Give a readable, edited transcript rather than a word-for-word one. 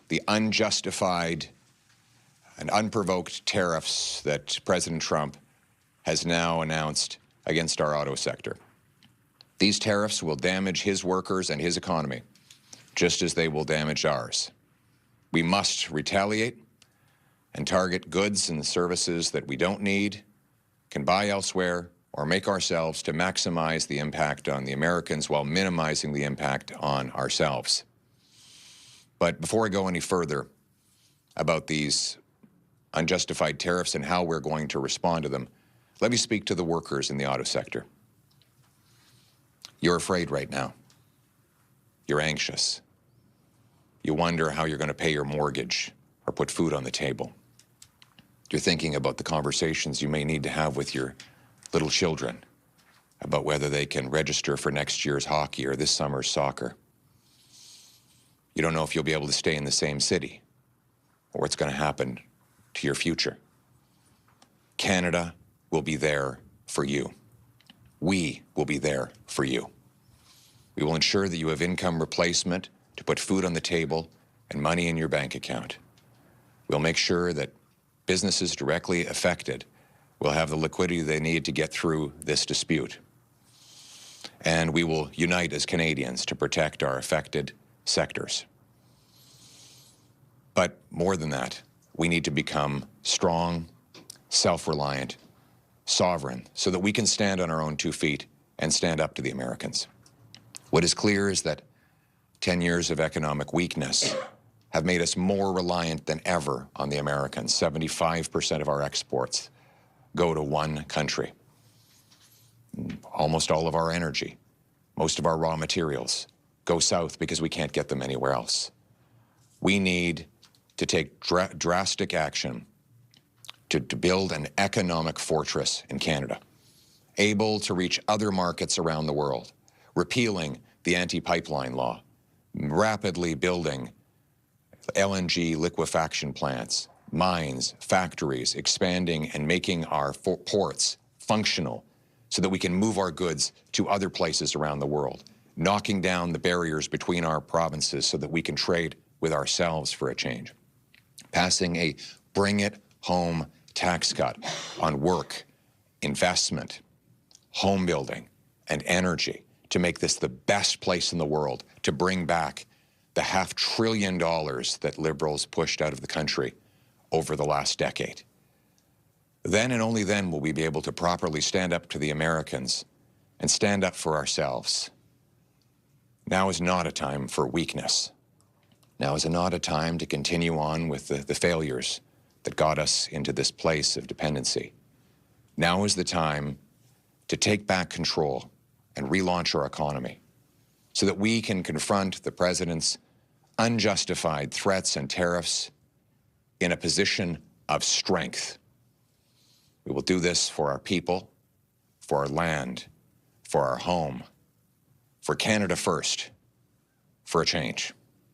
the unjustified and unprovoked tariffs that President Trump has now announced against our auto sector. These tariffs will damage his workers and his economy, just as they will damage ours. We must retaliate and target goods and services that we don't need, can buy elsewhere, or make ourselves to maximize the impact on the Americans while minimizing the impact on ourselves. But before I go any further about these unjustified tariffs and how we're going to respond to them, let me speak to the workers in the auto sector. You're afraid right now. You're anxious. You wonder how you're going to pay your mortgage or put food on the table. You're thinking about the conversations you may need to have with your little children about whether they can register for next year's hockey or this summer's soccer. You don't know if you'll be able to stay in the same city or what's going to happen to your future. Canada will be there for you. We will be there for you. We will ensure that you have income replacement to put food on the table and money in your bank account. We'll make sure that businesses directly affected will have the liquidity they need to get through this dispute. And we will unite as Canadians to protect our affected sectors. But more than that, we need to become strong, self-reliant, sovereign, so that we can stand on our own 2 feet and stand up to the Americans. What is clear is that 10 years of economic weakness have made us more reliant than ever on the Americans. 75% of our exports go to one country. Almost all of our energy, most of our raw materials go south because we can't get them anywhere else. We need to take drastic action to build an economic fortress in Canada, able to reach other markets around the world, repealing the anti-pipeline law, rapidly building LNG liquefaction plants, mines, factories, expanding and making our ports functional so that we can move our goods to other places around the world, knocking down the barriers between our provinces so that we can trade with ourselves for a change. Passing a bring it home tax cut on work, investment, home building, and energy to make this the best place in the world to bring back the $500 billion that Liberals pushed out of the country over the last decade. Then and only then will we be able to properly stand up to the Americans and stand up for ourselves. Now is not a time for weakness. Now is not a time to continue on with the failures that got us into this place of dependency. Now is the time to take back control and relaunch our economy so that we can confront the president's unjustified threats and tariffs in a position of strength. We will do this for our people, for our land, for our home, for Canada first, for a change.